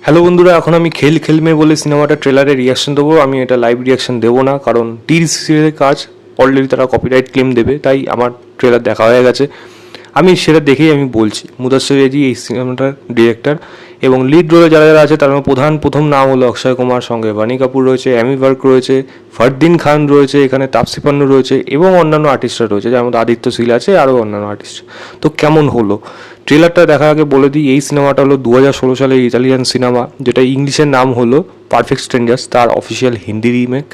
Hello বন্ধুরা, এখন আমি খেল খেলমে বলে সিনেমাটা ট্রেলারে রিয়াকশন দেবো। আমি এটা লাইভ রিয়াকশন দেবো না, কারণ টির সিরিয়ালের কাজ অলরেডি তারা কপিরাইট ক্লেম দেবে, তাই আমার ট্রেলার দেখা হয়ে গেছে। আমি সেটা দেখেই আমি বলছি। মুদাস্সির রেজি এই সিনেমাটার ডিরেক্টর, এবং লিড রোলে যারা যারা আছে তার মধ্যে প্রথম নাম হলো অক্ষয় কুমার, সঙ্গে বানি কাপুর রয়েছে, অ্যামি ভার্ক রয়েছে, ফারদিন খান রয়েছে, এখানে তাপসি পান্নু রয়েছে এবং অন্যান্য আর্টিস্টরা রয়েছে, যার মধ্যে আদিত্য শীল আছে, আরও অন্যান্য আর্টিস্ট। তো কেমন হলো ট্রেলারটা দেখার আগে বলে দিই, এই সিনেমাটা হলো 2016 সালের ইতালিয়ান সিনেমা, যেটা ইংলিশের নাম হলো পারফেক্ট স্ট্রেঞ্জার্স, তার অফিসিয়াল হিন্দি রিমেক।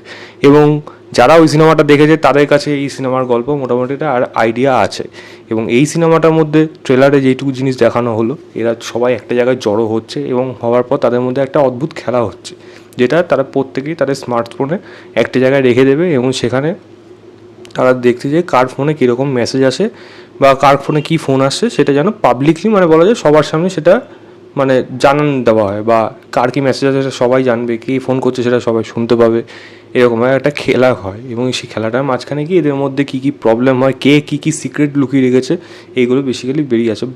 এবং যারা ওই সিনেমাটা দেখেছে তাদের কাছে এই সিনেমার গল্প মোটামুটি একটা আইডিয়া আছে। এবং এই সিনেমাটার মধ্যে ট্রেলারে যেটুকু জিনিস দেখানো হলো, এরা সবাই একটা জায়গায় জড়ো হচ্ছে এবং হওয়ার পর তাদের মধ্যে একটা অদ্ভুত খেলা হচ্ছে, যেটা তারা প্রত্যেকেই তাদের স্মার্টফোনে একটা জায়গায় রেখে দেবে এবং সেখানে তারা দেখতে যে কার ফোনে কীরকম মেসেজ আসে বা কার ফোনে কী ফোন আসছে সেটা যেন পাবলিকলি, মানে বলা যায় সবার সামনে সেটা মানে জানান দেওয়া হয়, বা কার কী মেসেজ আসে সেটা সবাই জানবে, কে ফোন করছে সেটা সবাই শুনতে পাবে। এরকম একটা খেলা হয় এবং সেই খেলাটার মাঝখানে গিয়ে এদের মধ্যে কী কী প্রবলেম হয়, কে কী কী সিক্রেট লুকিয়ে রেখেছে, এইগুলো বেসিক্যালি বেরিয়ে আসে।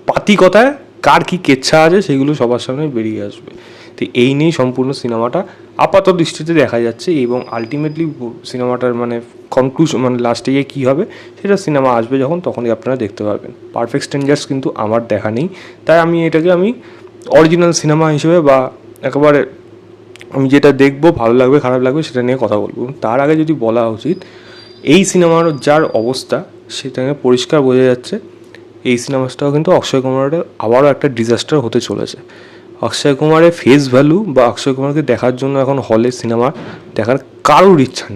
পাতি কথায় কার কী কেচ্ছা আছে সেগুলো সবার সামনে বেরিয়ে আসবে। তো এই নিয়েই সম্পূর্ণ সিনেমাটা আপাত দৃষ্টিতে দেখা যাচ্ছে, এবং আলটিমেটলি সিনেমাটার মানে কনক্লুশন, মানে লাস্টে গিয়ে কী হবে সেটা সিনেমা আসবে যখন, তখনই আপনারা দেখতে পারবেন। পারফেক্ট স্ট্রেঞ্জার্স কিন্তু আমার দেখা নেই, তাই আমি এটাকে অরিজিনাল সিনেমা হিসেবে বা একেবারে আমি যেটা দেখবো ভালো লাগবে খারাপ লাগবে সেটা নিয়ে কথা বলবো। তার আগে যদি বলা উচিত, এই সিনেমার যার অবস্থা সেটা পরিষ্কার বোঝা যাচ্ছে এই সিনেমাটাও কিন্তু অক্ষয় কুমারের আবারও একটা ডিজাস্টার হতে চলেছে। অক্ষয় কুমারের ফেস ভ্যালু বা অক্ষয় কুমারকে দেখার জন্য এখন হলে সিনেমা দেখার কারোর ইচ্ছা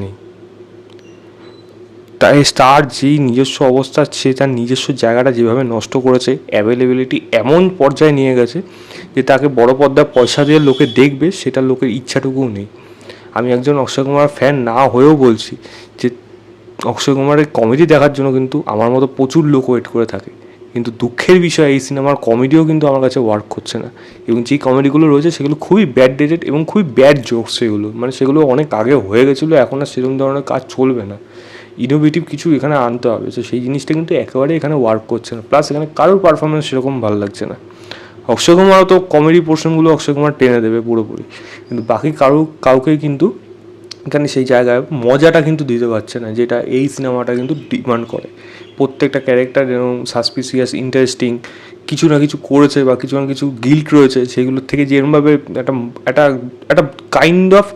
নেই। তাই তার যেই নিজস্ব অবস্থা, সে তার নিজস্ব জায়গাটা যেভাবে নষ্ট করেছে, অ্যাভেলেবিলিটি এমন পর্যায়ে নিয়ে গেছে যে তাকে বড় পর্দায় পয়সা দিয়ে লোকে দেখবে সেটা লোকের ইচ্ছাটুকুও নেই। আমি একজন অক্ষয় কুমার ফ্যান না হয়েও বলছি যে অক্ষয় কুমারের কমেডি দেখার জন্য কিন্তু আমার মতো প্রচুর লোক ওয়েট করে থাকে, কিন্তু দুঃখের বিষয় এই সিনেমার কমেডিও কিন্তু আমার কাছে ওয়ার্ক করছে না। এবং যেই কমেডিগুলো রয়েছে সেগুলো খুবই ব্যাড ডেটেড এবং খুবই ব্যাড জোকস, সেগুলো মানে সেগুলো অনেক আগে হয়ে গেছিলো, এখন আর সেরকম ধরনের কাজ চলবে না। ইনোভেটিভ কিছু এখানে আনতে হবে, তো সেই জিনিসটা কিন্তু একেবারে এখানে ওয়ার্ক করছে না। প্লাস এখানে কারোর পারফরমেন্স সেরকম ভালো লাগছে না। অক্ষয় কুমারও তো কমেডি পোর্শনগুলো অক্ষয় কুমার টেনে দেবে পুরোপুরি, কিন্তু বাকি কাউকেই কিন্তু এখানে সেই জায়গায় মজাটা কিন্তু দিতে পারছে না, যেটা এই সিনেমাটা কিন্তু ডিমান্ড করে। প্রত্যেকটা ক্যারেক্টার যেরকম সাসপিসিয়াস, ইন্টারেস্টিং, কিছু না কিছু করেছে বা কিছু না কিছু গিল্ট রয়েছে, সেগুলোর থেকে যেরকমভাবে একটা একটা একটা কাইন্ড অফ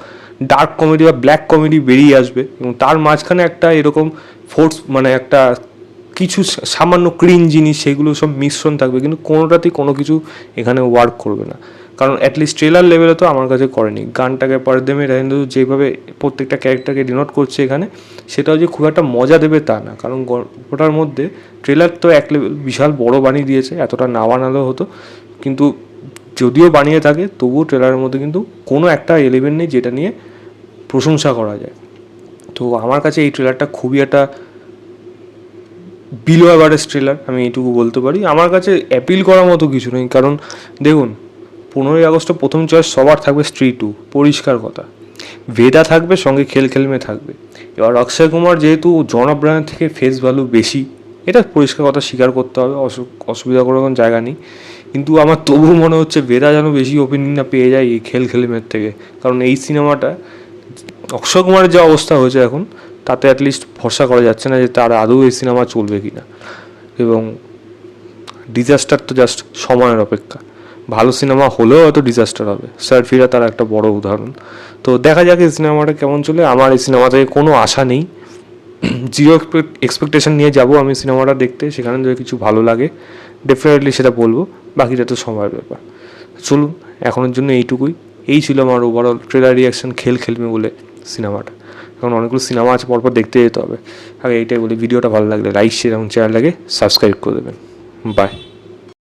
ডার্ক কমেডি বা ব্ল্যাক কমেডি বেরিয়ে আসবে, এবং তার মাঝখানে একটা এরকম ফোর্স, মানে একটা কিছু সামান্য ক্রিন জিনিস, সেগুলো সব মিশ্রণ থাকবে, কিন্তু কোনোটাতেই কোনো কিছু এখানে ওয়ার্ক করবে না। কারণ অ্যাটলিস্ট ট্রেলার লেভেলে তো আমার কাছে করেনি। গানটাকে পর্দে মে রাজেন্দ্র যেভাবে প্রত্যেকটা ক্যারেক্টারকে ডিনোট করছে এখানে, সেটাও যে খুব একটা মজা দেবে তা না, কারণ গল্পটার মধ্যে ট্রেলার তো এক লেভেল বিশাল বড় বানিয়ে দিয়েছে, এতটা না বানালেও হতো, কিন্তু যদিও বানিয়ে থাকে তবুও ট্রেলারের মধ্যে কিন্তু কোনো একটা এলিমেন্ট নেই যেটা নিয়ে প্রশংসা করা যায়। তো আমার কাছে এই ট্রেলারটা খুবই একটা বিলো অ্যাভারেজ ট্রেলার, আমি এইটুকু বলতে পারি। আমার কাছে অ্যাপিল করার মতো কিছু নেই, কারণ দেখুন 15ই আগস্টে প্রথম চয়েস সবার থাকবে স্ত্রী 2, পরিষ্কার কথা। ভেদা থাকবে, সঙ্গে খেল খেলমে থাকবে। এবার অক্ষয় কুমার যেহেতু জন আব্রাহামের থেকে ফেস ভ্যালু বেশি, এটা পরিষ্কার কথা স্বীকার করতে হবে, অসুবিধা করার কোনো জায়গা নেই। কিন্তু আমার তবু মনে হচ্ছে ভেদা যেন বেশি ওপেনিং না পেয়ে যায় এই খেল খেলমের থেকে, কারণ এই সিনেমাটা অক্ষয় কুমারের যে অবস্থা হয়েছে এখন, তাতে অ্যাটলিস্ট ভরসা করা যাচ্ছে না যে তার আদৌ এই সিনেমা চলবে কি না। এবং ডিজাস্টার তো জাস্ট সময়ের অপেক্ষা, ভালো সিনেমা হলেও হয়তো ডিজাস্টার হবে। সার্ফিরা তার একটা বড় উদাহরণ। তো দেখা যাক এই সিনেমাটা কেমন চলে। আমার এই সিনেমা থেকে কোনো আশা নেই, জিরো এক্সপেকটেশন নিয়ে যাব আমি সিনেমাটা দেখতে। সেখানে যদি কিছু ভালো লাগে ডেফিনেটলি সেটা বলবো, বাকিটা তো সময়ের ব্যাপার। চলুন, এখনের জন্য এইটুকুই। এই ছিল আমার ওভারঅল ট্রেলার রিয়াকশন খেল খেলবে বলে সিনেমাটা। এখন অনেকগুলো সিনেমা আছে, পরপর দেখতে যেতে হবে। আগে এইটাই বলি, ভিডিওটা ভালো লাগলে লাইক, শেয়ার এবং চ্যানেলটাকে সাবস্ক্রাইব করে দেবেন। বাই।